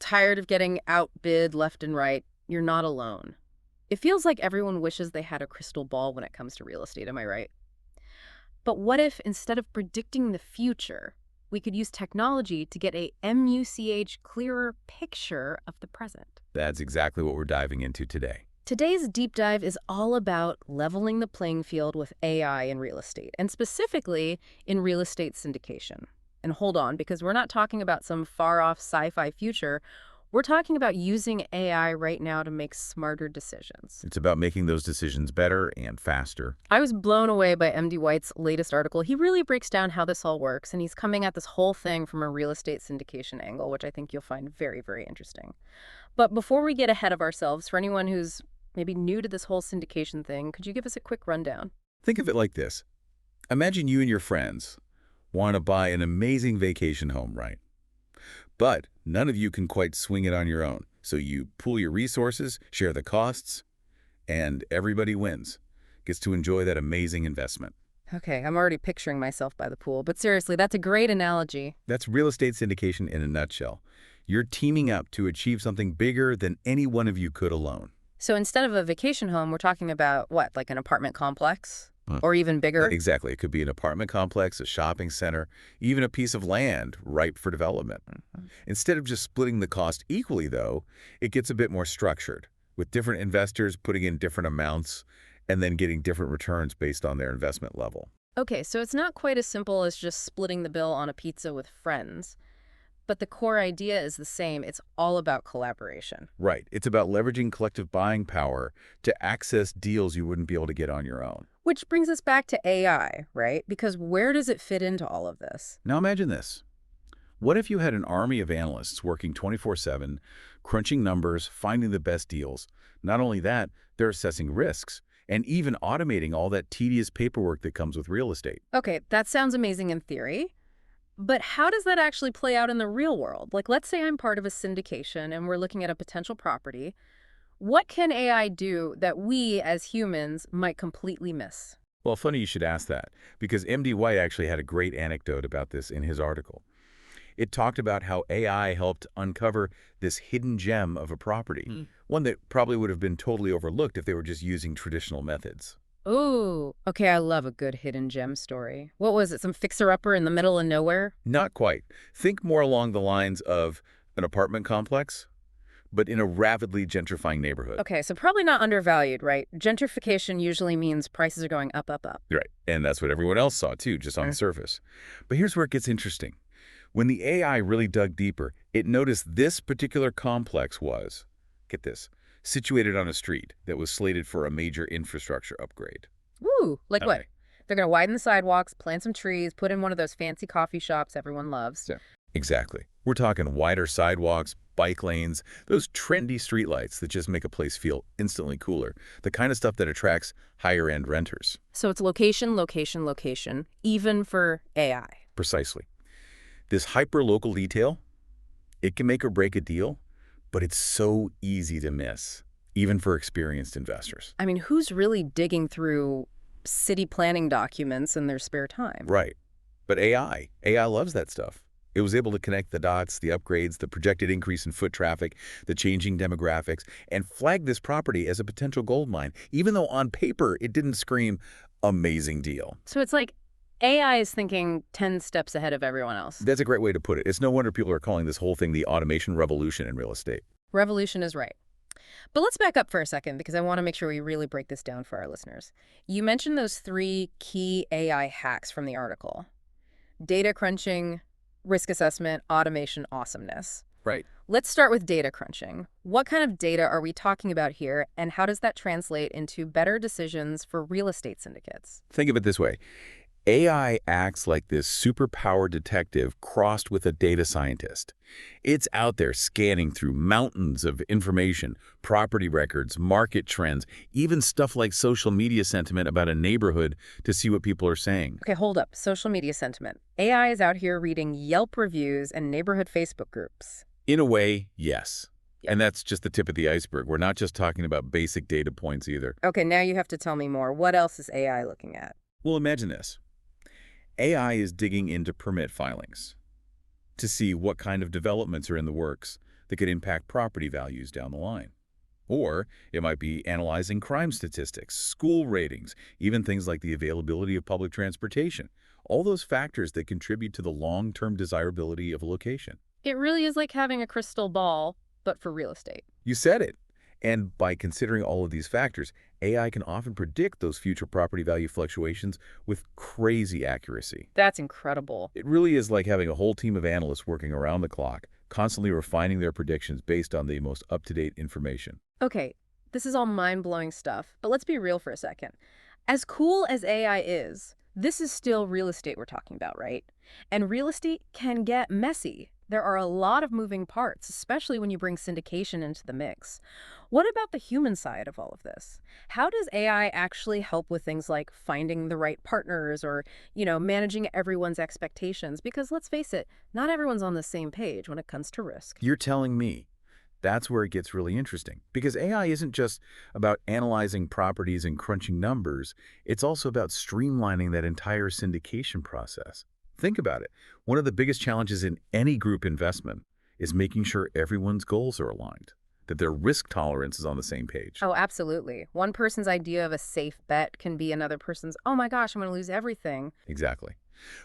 tired of getting outbid left and right, you're not alone. It feels like everyone wishes they had a crystal ball when it comes to real estate, am I right? But what if instead of predicting the future, we could use technology to get a MUCH clearer picture of the present? That's exactly what we're diving into today. Today's deep dive is all about leveling the playing field with AI in real estate, and specifically in real estate syndication. And hold on, because we're not talking about some far-off sci-fi future. We're talking about using AI right now to make smarter decisions. It's about making those decisions better and faster. I was blown away by MD White's latest article. He really breaks down how this all works, and he's coming at this whole thing from a real estate syndication angle, which I think you'll find very, very interesting. But before we get ahead of ourselves, for anyone who's maybe new to this whole syndication thing, could you give us a quick rundown? Think of it like this. Imagine you and your friends want to buy an amazing vacation home, right? But none of you can quite swing it on your own. So you pool your resources, share the costs, and everybody wins. Gets to enjoy that amazing investment. Okay, I'm already picturing myself by the pool, but seriously, that's a great analogy. That's real estate syndication in a nutshell. You're teaming up to achieve something bigger than any one of you could alone. So instead of a vacation home, we're talking about what, like an apartment complex? Or even bigger? Exactly. It could be an apartment complex, a shopping center, even a piece of land ripe for development. Instead of just splitting the cost equally, though, it gets a bit more structured, with different investors putting in different amounts and then getting different returns based on their investment level. Okay, so it's not quite as simple as just splitting the bill on a pizza with friends. But the core idea is the same. It's all about collaboration. Right. It's about leveraging collective buying power to access deals you wouldn't be able to get on your own. Which brings us back to AI, right? Because where does it fit into all of this? Now imagine this. What if you had an army of analysts working 24/7, crunching numbers, finding the best deals? Not only that, they're assessing risks and even automating all that tedious paperwork that comes with real estate. Okay, that sounds amazing in theory. But how does that actually play out in the real world? Like, let's say I'm part of a syndication and we're looking at a potential property. What can AI do that we as humans might completely miss? Well, funny you should ask that, because MD White actually had a great anecdote about this in his article. It talked about how AI helped uncover this hidden gem of a property, one that probably would have been totally overlooked if they were just using traditional methods. Ooh, okay, I love a good hidden gem story. What was it, some fixer-upper in the middle of nowhere? Not quite. Think more along the lines of an apartment complex, but in a rapidly gentrifying neighborhood. Okay, so probably not undervalued, right? Gentrification usually means prices are going up, up, up. Right. And that's what everyone else saw, too, just on the surface. But here's where it gets interesting. When the AI really dug deeper, it noticed this particular complex was, get this, situated on a street that was slated for a major infrastructure upgrade. Woo, like what? Okay. They're going to widen the sidewalks, plant some trees, put in one of those fancy coffee shops everyone loves. Yeah. Exactly. We're talking wider sidewalks, bike lanes, those trendy streetlights that just make a place feel instantly cooler, the kind of stuff that attracts higher-end renters. So it's location, location, location, even for AI. Precisely. This hyper-local detail, it can make or break a deal, but it's so easy to miss, even for experienced investors. I mean, who's really digging through city planning documents in their spare time? Right. But AI loves that stuff. It was able to connect the dots, the upgrades, the projected increase in foot traffic, the changing demographics, and flag this property as a potential gold mine, even though on paper it didn't scream amazing deal. So it's like AI is thinking 10 steps ahead of everyone else. That's a great way to put it. It's no wonder people are calling this whole thing the automation revolution in real estate. Revolution is right. But let's back up for a second because I want to make sure we really break this down for our listeners. You mentioned those 3 key AI hacks from the article. Data crunching, risk assessment, automation, awesomeness. Right. Let's start with data crunching. What kind of data are we talking about here, and how does that translate into better decisions for real estate syndicates? Think of it this way. AI acts like this superpowered detective crossed with a data scientist. It's out there scanning through mountains of information, property records, market trends, even stuff like social media sentiment about a neighborhood to see what people are saying. Okay, hold up. Social media sentiment. AI is out here reading Yelp reviews and neighborhood Facebook groups. In a way, yes. And that's just the tip of the iceberg. We're not just talking about basic data points either. Okay, now you have to tell me more. What else is AI looking at? Well, imagine this. AI is digging into permit filings to see what kind of developments are in the works, that could impact property values down the line. Or it might be analyzing crime statistics, school ratings, even things like the availability of public transportation. All those factors that contribute to the long-term desirability of a location. It really is like having a crystal ball, but for real estate. You said it. And by considering all of these factors, AI can often predict those future property value fluctuations with crazy accuracy. That's incredible. It really is like having a whole team of analysts working around the clock, constantly refining their predictions based on the most up-to-date information. Okay, this is all mind-blowing stuff, but let's be real for a second. As cool as AI is, this is still real estate we're talking about, right? And real estate can get messy. There are a lot of moving parts, especially when you bring syndication into the mix. What about the human side of all of this? How does AI actually help with things like finding the right partners or, managing everyone's expectations? Because let's face it, not everyone's on the same page when it comes to risk. You're telling me that's where it gets really interesting. Because AI isn't just about analyzing properties and crunching numbers, it's also about streamlining that entire syndication process. Think about it. One of the biggest challenges in any group investment is making sure everyone's goals are aligned, that their risk tolerance is on the same page. Oh, absolutely. One person's idea of a safe bet can be another person's, oh my gosh, I'm going to lose everything. Exactly.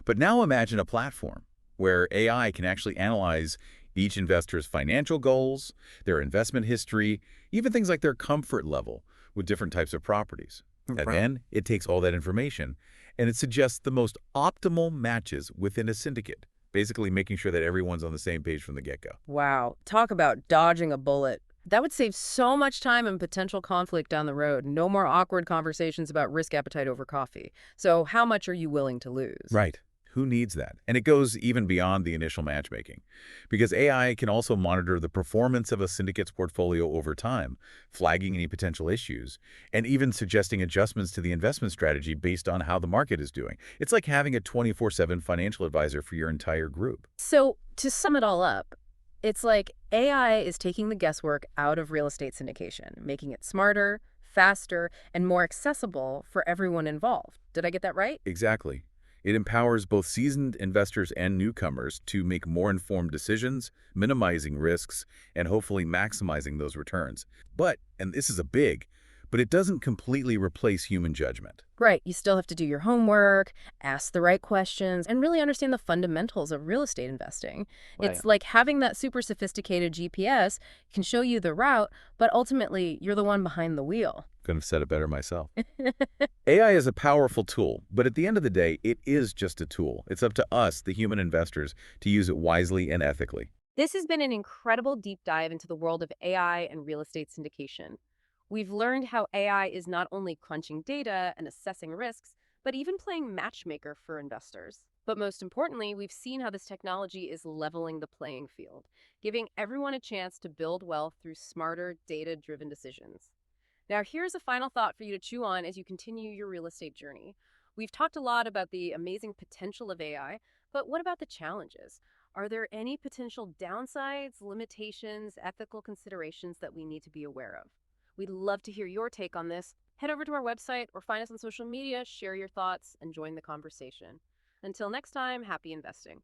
But now imagine a platform where AI can actually analyze each investor's financial goals, their investment history, even things like their comfort level with different types of properties. And Right. then it takes all that information and it suggests the most optimal matches within a syndicate, basically making sure that everyone's on the same page from the get-go. Wow. Talk about dodging a bullet. That would save so much time and potential conflict down the road. No more awkward conversations about risk appetite over coffee. So how much are you willing to lose? Right. Who needs that? And it goes even beyond the initial matchmaking, because AI can also monitor the performance of a syndicate's portfolio over time, flagging any potential issues, and even suggesting adjustments to the investment strategy based on how the market is doing. It's like having a 24/7 financial advisor for your entire group. So to sum it all up, it's like AI is taking the guesswork out of real estate syndication, making it smarter, faster, and more accessible for everyone involved. Did I get that right? Exactly. It empowers both seasoned investors and newcomers to make more informed decisions, minimizing risks, and hopefully maximizing those returns. But, and this is a big, but it doesn't completely replace human judgment. Right. You still have to do your homework, ask the right questions, and really understand the fundamentals of real estate investing. Right. It's like having that super sophisticated GPS can show you the route, but ultimately you're the one behind the wheel. Couldn't have said it better myself. AI is a powerful tool, but at the end of the day, it is just a tool. It's up to us, the human investors, to use it wisely and ethically. This has been an incredible deep dive into the world of AI and real estate syndication. We've learned how AI is not only crunching data and assessing risks, but even playing matchmaker for investors. But most importantly, we've seen how this technology is leveling the playing field, giving everyone a chance to build wealth through smarter, data-driven decisions. Now, here's a final thought for you to chew on as you continue your real estate journey. We've talked a lot about the amazing potential of AI, but what about the challenges? Are there any potential downsides, limitations, ethical considerations that we need to be aware of? We'd love to hear your take on this. Head over to our website or find us on social media, share your thoughts, and join the conversation. Until next time, happy investing.